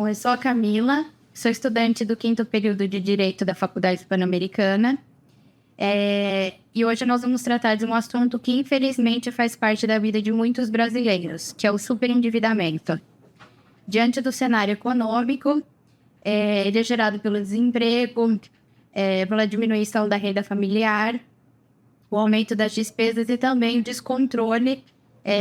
Bom, eu sou a Camila, sou estudante do 5º período de Direito da Faculdade Pan-Americana. E hoje nós vamos tratar de um assunto que infelizmente faz parte da vida de muitos brasileiros, que é o superendividamento. Diante do cenário econômico, ele é gerado pelo desemprego, pela diminuição da renda familiar, o aumento das despesas e também o descontrole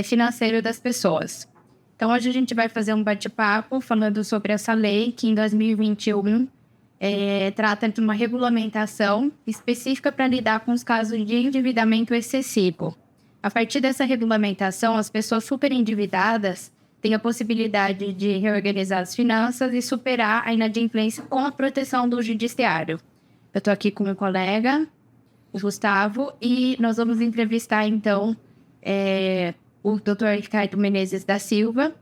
financeiro das pessoas. Então, hoje a gente vai fazer um bate-papo falando sobre essa lei que em 2021 trata de uma regulamentação específica para lidar com os casos de endividamento excessivo. A partir dessa regulamentação, as pessoas superendividadas têm a possibilidade de reorganizar as finanças e superar a inadimplência com a proteção do judiciário. Eu estou aqui com meu colega, o Gustavo, e nós vamos entrevistar, então, o Dr. Ricardo Menezes da Silva.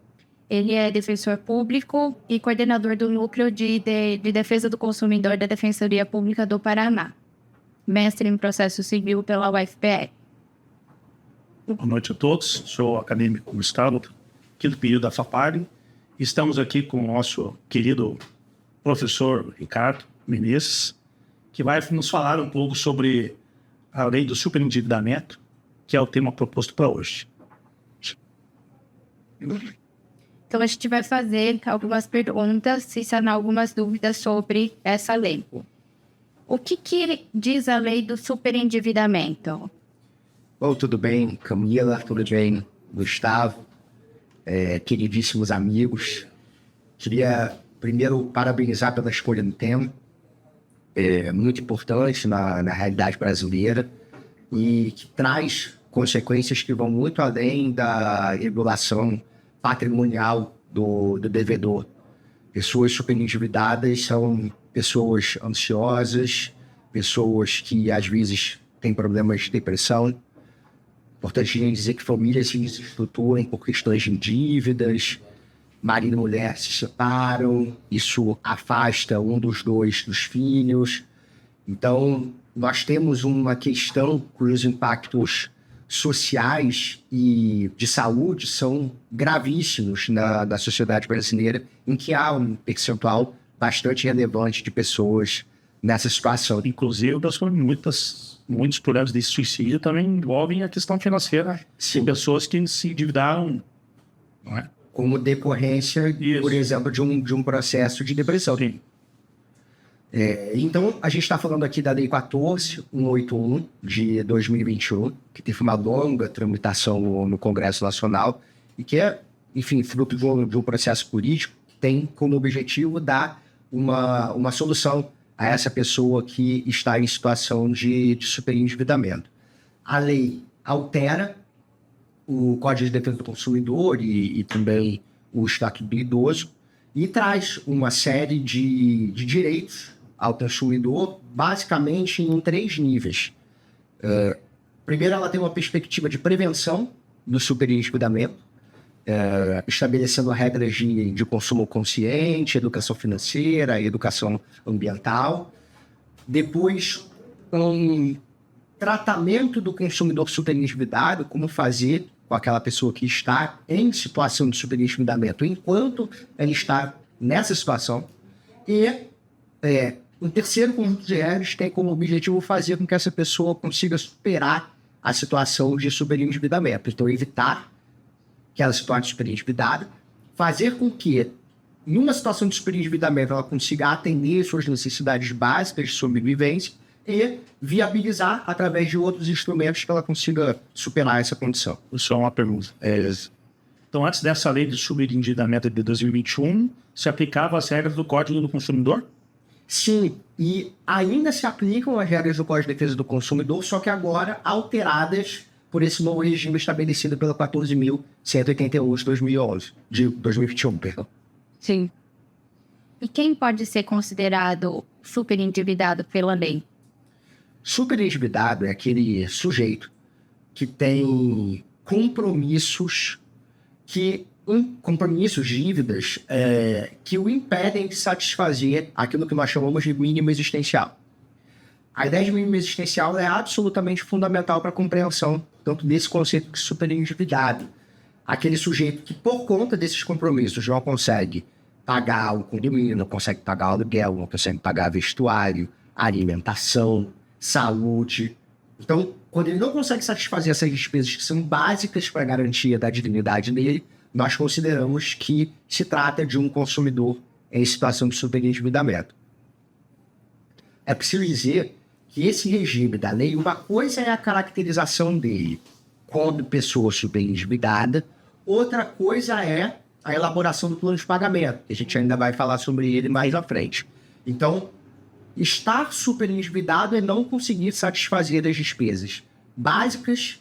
Ele é defensor público e coordenador do Núcleo de Defesa do Consumidor da Defensoria Pública do Paraná. Mestre em Processo Civil pela UFPR. Boa noite a todos. Sou o acadêmico Gustavo, 5º período da FAPARI. Estamos aqui com o nosso querido professor Ricardo Menezes, que vai nos falar um pouco sobre a lei do superendividamento, que é o tema proposto para hoje. Então, a gente vai fazer algumas perguntas e sanar algumas dúvidas sobre essa lei. O que diz a lei do superendividamento? Bom, tudo bem, Camila? Tudo bem, Gustavo? Queridíssimos amigos. Queria, primeiro, parabenizar pela escolha do tema. É muito importante na realidade brasileira e que traz consequências que vão muito além da regulação patrimonial do devedor. Pessoas superendividadas são pessoas ansiosas, pessoas que às vezes têm problemas de depressão. Importante dizer que famílias se desestruturam por questões de dívidas, marido e mulher se separam, isso afasta um dos dois dos filhos. Então, nós temos uma questão cujos impactos sociais e de saúde são gravíssimos na sociedade brasileira, em que há um percentual bastante relevante de pessoas nessa situação. Inclusive, muitos problemas de suicídio também envolvem a questão financeira. Sim. Pessoas que se endividaram, não é? Como decorrência, Isso. Por exemplo, de um processo de depressão. Sim. Então, a gente está falando aqui da Lei 14.181 de 2021, que teve uma longa tramitação no Congresso Nacional e que é, enfim, fruto de um processo político que tem como objetivo dar uma solução a essa pessoa que está em situação de superendividamento. A lei altera o Código de Defesa do Consumidor e também o Estatuto do Idoso e traz uma série de direitos ao consumidor, basicamente em 3 níveis. Primeiro, ela tem uma perspectiva de prevenção do superendividamento, estabelecendo regras de consumo consciente, educação financeira, educação ambiental. Depois, um tratamento do consumidor superendividado, como fazer com aquela pessoa que está em situação de superendividamento enquanto ela está nessa situação. E o terceiro conjunto de regras tem como objetivo fazer com que essa pessoa consiga superar a situação de superendividamento. Então, evitar que ela se torne superendividada, fazer com que, em uma situação de superendividamento, ela consiga atender suas necessidades básicas de sobrevivência e viabilizar, através de outros instrumentos, que ela consiga superar essa condição. Só uma pergunta. Então, antes dessa lei de superendividamento de 2021, se aplicava as regras do Código do Consumidor? Sim, e ainda se aplicam as regras do Código de Defesa do Consumidor, só que agora alteradas por esse novo regime estabelecido pela 14.181 de 2011, de 2021, perdão. Sim. E quem pode ser considerado superendividado pela lei? Superendividado é aquele sujeito que tem compromissos, dívidas, que o impedem de satisfazer aquilo que nós chamamos de mínimo existencial. A ideia de mínimo existencial é absolutamente fundamental para a compreensão tanto desse conceito de superendividado. Aquele sujeito que, por conta desses compromissos, não consegue pagar o condomínio, não consegue pagar o aluguel, não consegue pagar vestuário, alimentação, saúde. Então, quando ele não consegue satisfazer essas despesas que são básicas para a garantia da dignidade dele, nós consideramos que se trata de um consumidor em situação de superendividamento. É preciso dizer que esse regime da lei, uma coisa é a caracterização dele como pessoa superendividada, outra coisa é a elaboração do plano de pagamento, que a gente ainda vai falar sobre ele mais à frente. Então, estar superendividado é não conseguir satisfazer as despesas básicas,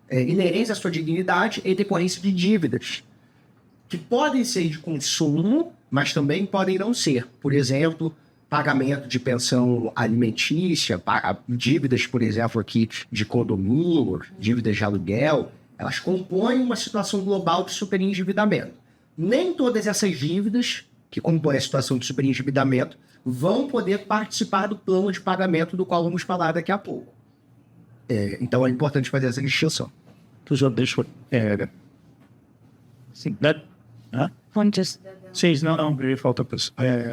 inerentes à sua dignidade em decorrência de dívidas, que podem ser de consumo, mas também podem não ser. Por exemplo, pagamento de pensão alimentícia, dívidas, por exemplo, aqui de condomínio, dívidas de aluguel, elas compõem uma situação global de superendividamento. Nem todas essas dívidas que compõem a situação de superendividamento vão poder participar do plano de pagamento do qual vamos falar daqui a pouco. Então é importante fazer essa distinção. Tu já deixou... Sim, né? Sim, não, falta...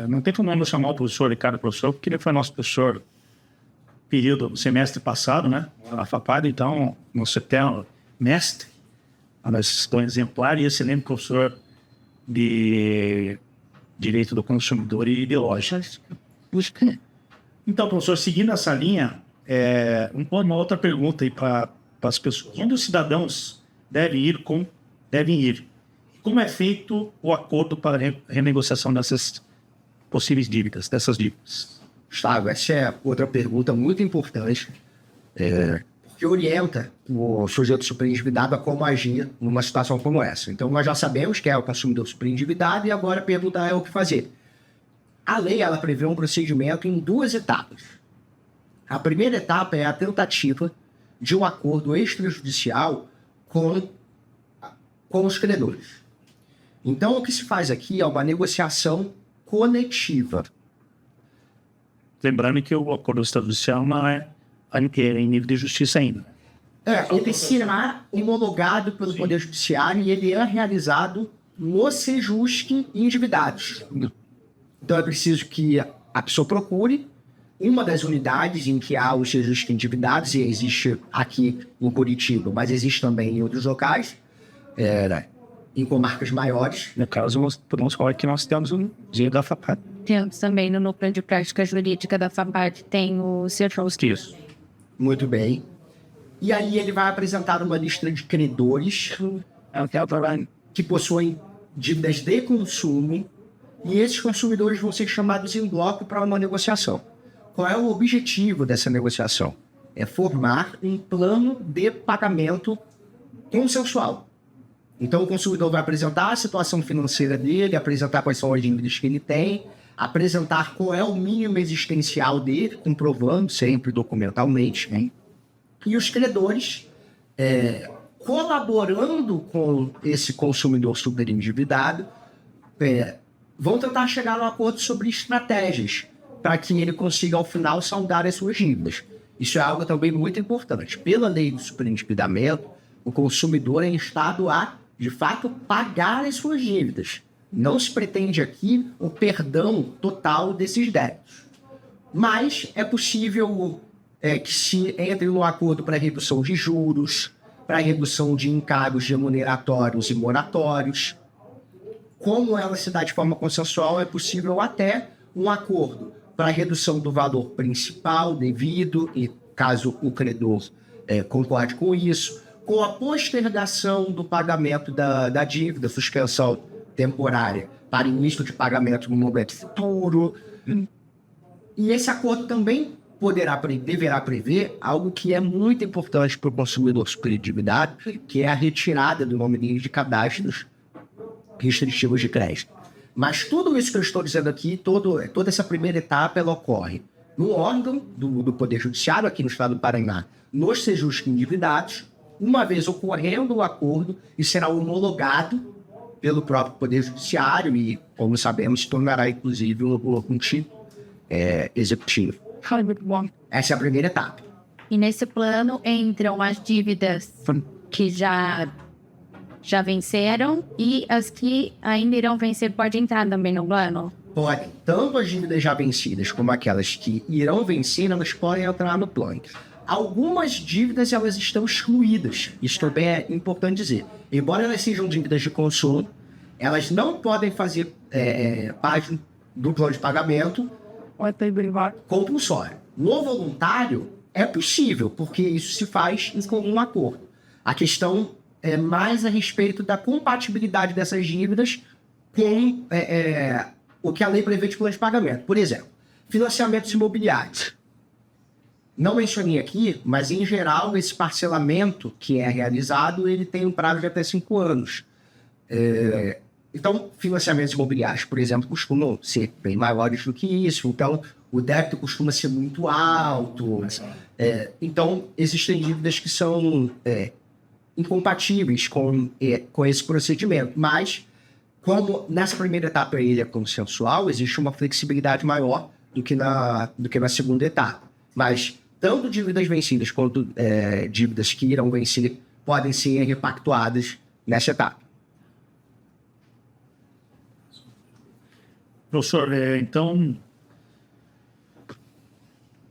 não tem como não chamar o professor Ricardo professor, porque ele foi nosso professor período, semestre passado, né? A FAPAD, então, nosso eterno mestre, um exemplar e excelente professor de Direito do Consumidor e de Lojas. Então, professor, seguindo essa linha, uma outra pergunta aí para as pessoas. Onde os cidadãos devem ir? Como é feito o acordo para renegociação dessas possíveis dívidas, dessas dívidas? Gustavo, essa é outra pergunta muito importante, que orienta o sujeito superendividado a como agir numa situação como essa. Então, nós já sabemos que é o consumidor superendividado e agora a pergunta é o que fazer. A lei ela prevê um procedimento em 2 etapas. A primeira etapa é a tentativa de um acordo extrajudicial com os credores. Então, o que se faz aqui é uma negociação coletiva. Lembrando que o acordo extrajudicial não é em nível de justiça ainda. Ele será homologado pelo Poder Judiciário e ele é realizado no Sejusc endividados. Então, é preciso que a pessoa procure uma das unidades em que há os Sejusc endividados, e existe aqui em Curitiba, mas existe também em outros locais, em comarcas maiores. No caso, podemos falar que nós temos um dia da FAPAD. Temos também no Núcleo de Prática Jurídica da FAPAD, tem o Sejusc. Isso. Muito bem. E aí ele vai apresentar uma lista de credores que possuem dívidas de consumo, e esses consumidores vão ser chamados em bloco para uma negociação. Qual é o objetivo dessa negociação? É formar um plano de pagamento consensual. Então o consumidor vai apresentar a situação financeira dele, apresentar quais são as dívidas que ele tem, apresentar qual é o mínimo existencial dele, comprovando sempre documentalmente, né? E os credores, colaborando com esse consumidor superendividado, vão tentar chegar a um acordo sobre estratégias para que ele consiga, ao final, saldar as suas dívidas. Isso é algo também muito importante. Pela lei do superendividamento, o consumidor é instado a, de fato, pagar as suas dívidas. Não se pretende aqui o perdão total desses débitos. Mas é possível que se entre no acordo para redução de juros, para redução de encargos remuneratórios e moratórios. Como ela se dá de forma consensual, é possível até um acordo para redução do valor principal devido, e caso o credor concorde com isso, com a postergação do pagamento da dívida, suspensão temporária para início de pagamento no momento futuro. E esse acordo também deverá prever algo que é muito importante para o consumidor superendividado, que é a retirada do nome dele de cadastros restritivos de crédito. Mas tudo isso que eu estou dizendo aqui, toda essa primeira etapa, ela ocorre no órgão do Poder Judiciário, aqui no estado do Paraná, nos Sejusc endividados. Uma vez ocorrendo o acordo, e será homologado pelo próprio Poder Judiciário e, como sabemos, se tornará, inclusive, um título executivo. Essa é a primeira etapa. E nesse plano entram as dívidas que já já venceram e as que ainda irão vencer podem entrar também no plano? Podem. Tanto as dívidas já vencidas como aquelas que irão vencer, elas podem entrar no plano. Algumas dívidas elas estão excluídas. Isso também é importante dizer. Embora elas sejam dívidas de consumo, elas não podem fazer parte do plano de pagamento compulsório. No voluntário, é possível, porque isso se faz em comum acordo. A questão é mais a respeito da compatibilidade dessas dívidas com o que a lei prevê de plano de pagamento. Por exemplo, financiamentos imobiliários. Não mencionei aqui, mas em geral esse parcelamento que é realizado, ele tem um prazo de até 5 anos. Então, financiamentos imobiliários, por exemplo, costumam ser bem maiores do que isso. Então, o débito costuma ser muito alto. Então, existem dívidas que são incompatíveis com esse procedimento. Mas, como nessa primeira etapa ele é consensual, existe uma flexibilidade maior do que na segunda etapa. Mas, tanto dívidas vencidas quanto dívidas que irão vencer podem ser repactuadas nessa etapa. Professor, então,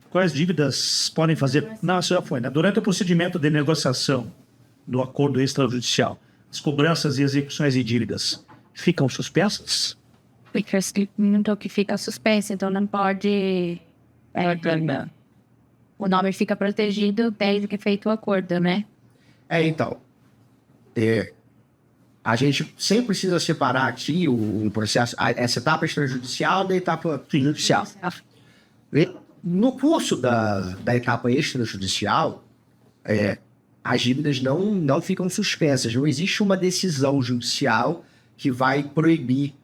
quais dívidas podem fazer? Não, isso já foi, né? Durante o procedimento de negociação do acordo extrajudicial, as cobranças e execuções de dívidas ficam suspensas? Então, que fica suspenso, então não pode... o nome fica protegido desde que é feito o acordo, né? Então, a gente sempre precisa separar aqui o processo, essa etapa extrajudicial da etapa judicial. No curso da etapa extrajudicial, as dívidas não ficam suspensas. Não existe uma decisão judicial que vai proibir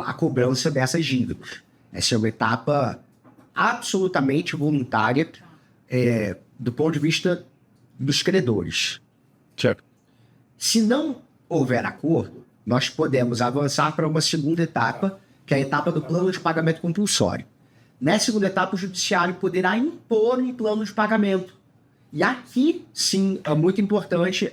a cobrança dessas dívidas. Essa é uma etapa absolutamente voluntária do ponto de vista dos credores. Certo. Se não houver acordo, nós podemos avançar para uma segunda etapa, que é a etapa do plano de pagamento compulsório. Nessa segunda etapa, o judiciário poderá impor um plano de pagamento. E aqui, sim, é muito importante,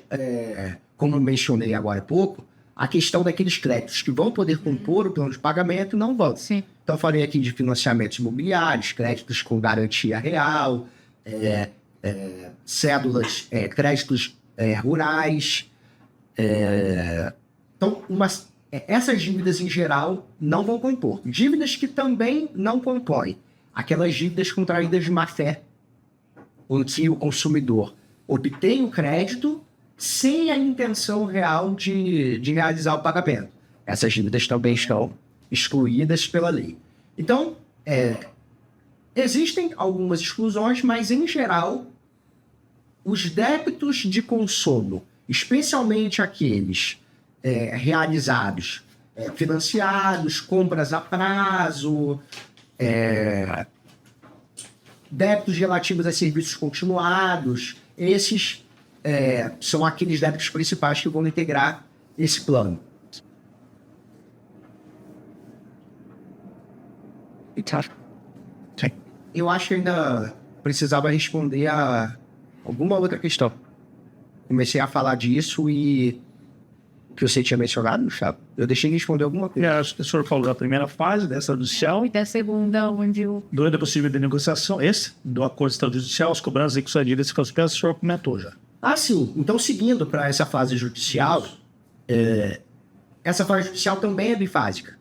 como eu mencionei agora há pouco, a questão daqueles créditos que vão poder compor o plano de pagamento e não vão. Sim. Então, eu falei aqui de financiamentos imobiliários, créditos com garantia real, cédulas, créditos rurais. Então, essas dívidas em geral não vão compor. Dívidas que também não compõem. Aquelas dívidas contraídas de má fé, em que o consumidor obtém o crédito sem a intenção real de realizar o pagamento. Essas dívidas também estão excluídas pela lei. Então, existem algumas exclusões, mas em geral, os débitos de consumo, especialmente aqueles realizados, financiados, compras a prazo, débitos relativos a serviços continuados, esses são aqueles débitos principais que vão integrar esse plano. Eu acho que ainda precisava responder a alguma outra questão. Comecei a falar disso e que você tinha mencionado, Chapa. Eu deixei de responder alguma coisa. Acho que o senhor falou da primeira fase dessa judicial. E da segunda, onde o... Durante a possível de negociação, do acordo extrajudicial, as cobranças e que dívidas ficam suspensas, o senhor comentou já. Sim. Então, seguindo para essa fase judicial, essa fase judicial também é bifásica.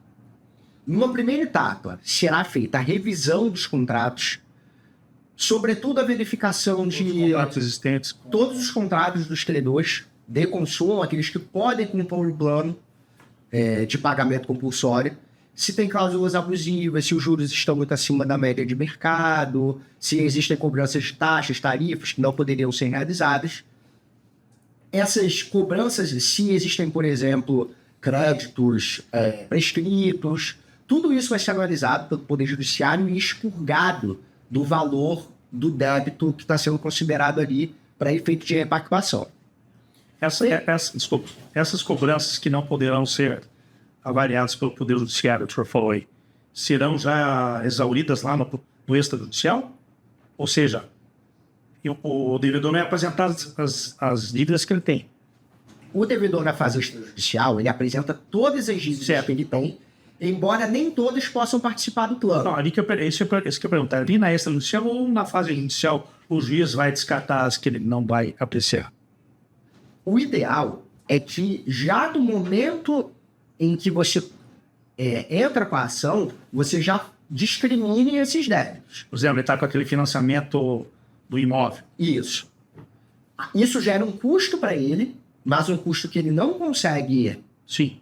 Numa primeira etapa, será feita a revisão dos contratos, sobretudo a verificação de Contratos existentes. todos os contratos dos credores de consumo, aqueles que podem compor o plano de pagamento compulsório, se tem cláusulas abusivas, se os juros estão muito acima da média de mercado, se existem cobranças de taxas, tarifas que não poderiam ser realizadas. Essas cobranças, se existem, por exemplo, créditos prescritos, tudo isso vai ser analisado pelo Poder Judiciário e expurgado do valor do débito que está sendo considerado ali para efeito de repactuação. Essas cobranças que não poderão ser avaliadas pelo Poder Judiciário, o senhor falou aí, serão já exauridas lá no extrajudicial? Ou seja, o devedor não é apresentar as dívidas que ele tem. O devedor na fase extrajudicial, ele apresenta todas as dívidas que ele tem, embora nem todos possam participar do plano. Não, ali isso que eu perguntar, ali na extrajudicial ou na fase judicial, o juiz vai descartar as que ele não vai apreciar? O ideal é que já no momento em que você entra com a ação, você já discrimine esses débitos. Por exemplo, ele está com aquele financiamento do imóvel. Isso. Isso gera um custo para ele, mas um custo que ele não consegue Sim.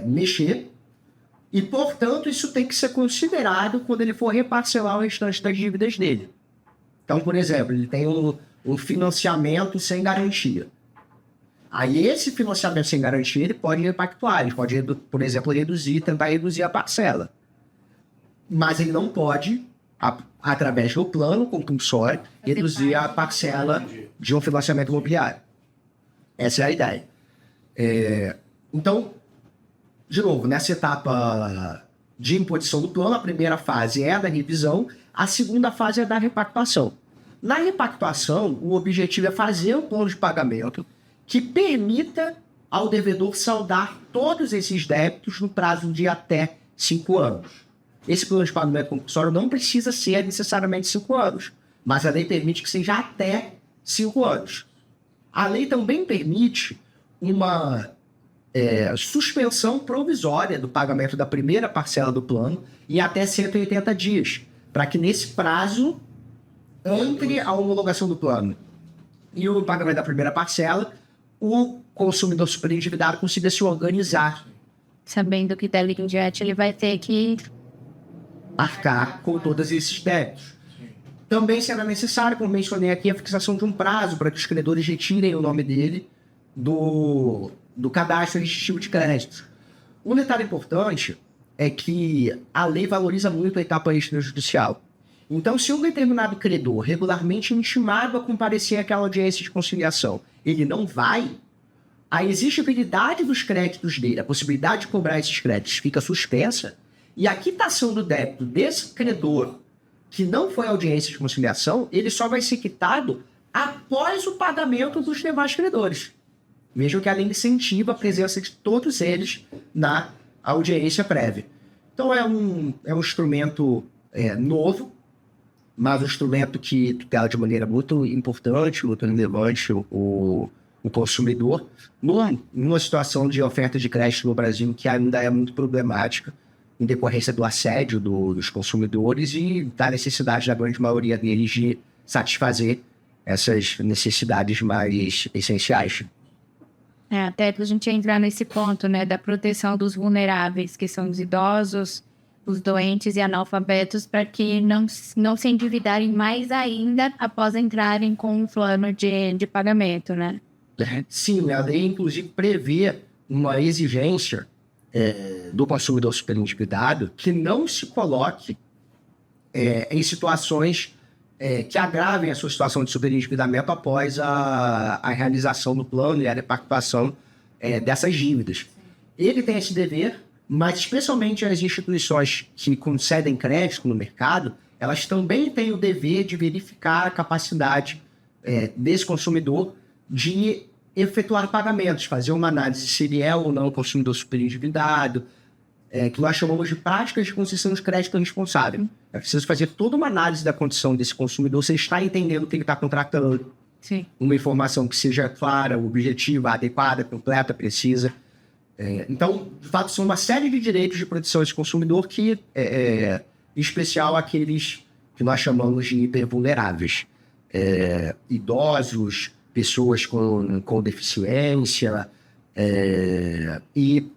mexer, e, portanto, isso tem que ser considerado quando ele for reparcelar o restante das dívidas dele. Então, por exemplo, ele tem um financiamento sem garantia. Aí, esse financiamento sem garantia, ele pode repactuar, ele pode, por exemplo, tentar reduzir a parcela. Mas ele não pode, através do plano compulsório, reduzir a parcela de um financiamento imobiliário. Essa é a ideia. Então, de novo, nessa etapa de imposição do plano, a primeira fase é a da revisão, a segunda fase é a da repactuação. Na repactuação, o objetivo é fazer um plano de pagamento que permita ao devedor saldar todos esses débitos no prazo de até 5 anos. Esse plano de pagamento compulsório não precisa ser necessariamente 5 anos, mas a lei permite que seja até 5 anos. A lei também permite uma suspensão provisória do pagamento da primeira parcela do plano em até 180 dias, para que nesse prazo, entre a homologação do plano e o pagamento da primeira parcela, o consumidor superendividado consiga se organizar. Sabendo que dali em diante ele vai ter que arcar com todos esses débitos. Também será necessário, como mencionei aqui, a fixação de um prazo para que os credores retirem o nome dele do cadastro restritivo de crédito. Um detalhe importante é que a lei valoriza muito a etapa extrajudicial. Então, se um determinado credor regularmente intimado a comparecer àquela audiência de conciliação, ele não vai, a exigibilidade dos créditos dele, a possibilidade de cobrar esses créditos fica suspensa, e a quitação do débito desse credor que não foi à audiência de conciliação, ele só vai ser quitado após o pagamento dos demais credores. Vejam que a lei incentiva a presença de todos eles na audiência prévia. Então é um instrumento novo, mas um instrumento que tutela de maneira muito importante, muito relevante o consumidor, numa situação de oferta de crédito no Brasil que ainda é muito problemática, em decorrência do assédio dos consumidores e da necessidade da grande maioria deles de satisfazer essas necessidades mais essenciais. Até para a gente entrar nesse ponto, né, da proteção dos vulneráveis, que são os idosos, os doentes e analfabetos, para que não se endividarem mais ainda após entrarem com um plano de pagamento, né? Sim, a lei, inclusive, prevê uma exigência do consumidor superendividado que não se coloque em situações que agravem a sua situação de superendividamento após a realização do plano e a repactuação dessas dívidas. Ele tem esse dever, mas especialmente as instituições que concedem crédito no mercado, elas também têm o dever de verificar a capacidade desse consumidor de efetuar pagamentos, fazer uma análise se ele é ou não consumidor superendividado, que nós chamamos de práticas de concessão de crédito responsável. É preciso fazer toda uma análise da condição desse consumidor, se ele está entendendo o que ele está contratando. Sim. Uma informação que seja clara, objetiva, adequada, completa, precisa. Então, de fato, são uma série de direitos de proteção desse consumidor que, em especial, aqueles que nós chamamos de hipervulneráveis. Idosos, pessoas com deficiência e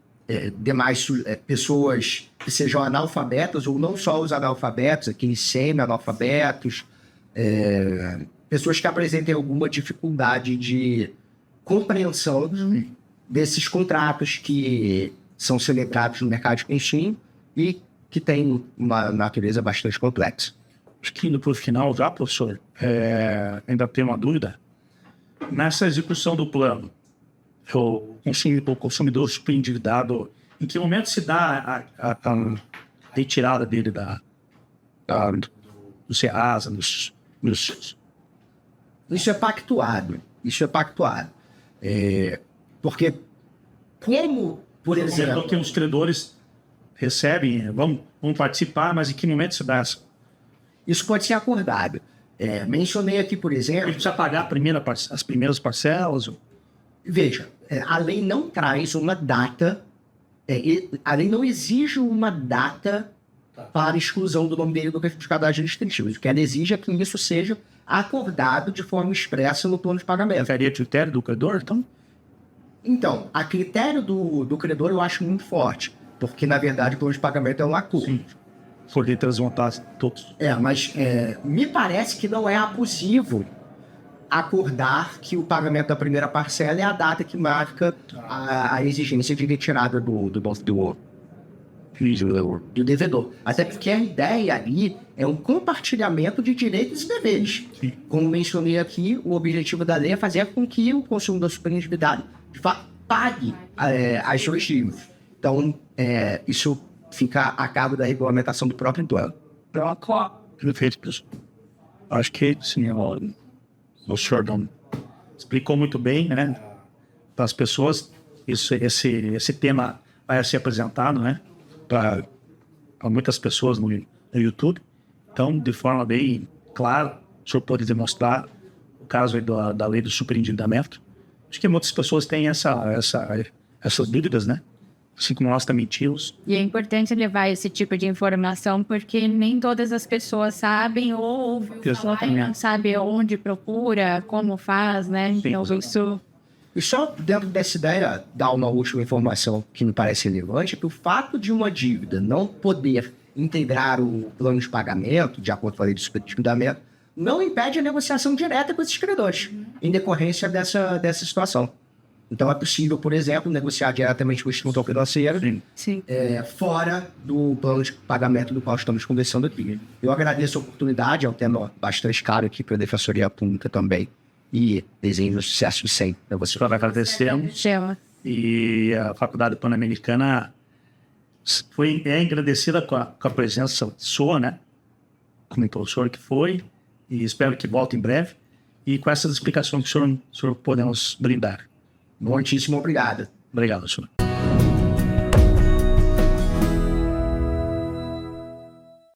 demais pessoas que sejam analfabetas, ou não só os analfabetos, aqueles semi-analfabetos, pessoas que apresentem alguma dificuldade de compreensão desses contratos que são celebrados no mercado de consumo e que têm uma natureza bastante complexa. Acho que indo para o final já, professor, ainda tenho uma dúvida. Nessa execução do plano, o consumidor superendividado, em que momento se dá a retirada dele do Serasa, Isso é pactuado. Porque como, por exemplo... Então, que os credores recebem, vamos participar, mas em que momento se dá essa? Isso pode ser acordado. Mencionei aqui, por exemplo... Ele precisa pagar as primeiras parcelas? Veja, a lei não traz uma data, a lei não exige uma data para exclusão do nome dele do certificado administrativo. O que ela exige é que isso seja acordado de forma expressa no plano de pagamento. Seria critério do credor, então? Então, a critério do credor eu acho muito forte, porque, na verdade, o plano de pagamento é um acordo. Sim. For letras montar todos. Mas me parece que não é abusivo acordar que o pagamento da primeira parcela é a data que marca a exigência de retirada do devedor. Até porque a ideia ali é um compartilhamento de direitos e deveres. Sim. Como mencionei aqui, o objetivo da lei é fazer com que o consumidor superendividado de fato pague as suas dívidas. Então, isso fica a cargo da regulamentação do próprio plano. Perfeito, pessoal. Acho que sim, o senhor explicou muito bem, né? Para as pessoas, esse tema vai ser apresentado, né? Para muitas pessoas no YouTube. Então, de forma bem clara, o senhor pode demonstrar o caso aí da lei do superendividamento. Acho que muitas pessoas têm essas dúvidas, né? Assim como nós também tínhamos. E é importante levar esse tipo de informação, porque nem todas as pessoas sabem ou ouvem falar, não sabem onde procura, como faz, né? Então, isso... E só dentro dessa ideia, dar uma última informação que me parece relevante, é que o fato de uma dívida não poder integrar o plano de pagamento, de acordo com a lei do superendividamento, não impede a negociação direta com esses credores, em decorrência dessa situação. Então é possível, por exemplo, negociar diretamente com o instituto financeiro fora do plano de pagamento do qual estamos conversando aqui. Eu agradeço a oportunidade, é um tema bastante caro aqui para a Defensoria Pública também. E desejo sucesso sempre para você. Nós agradecemos. E a Faculdade Pan-Americana é agradecida com a presença sua, né? Como professor que foi. E espero que volte em breve. E com essas explicações que o senhor podemos brindar. Muitíssimo obrigado. Obrigado, senhor.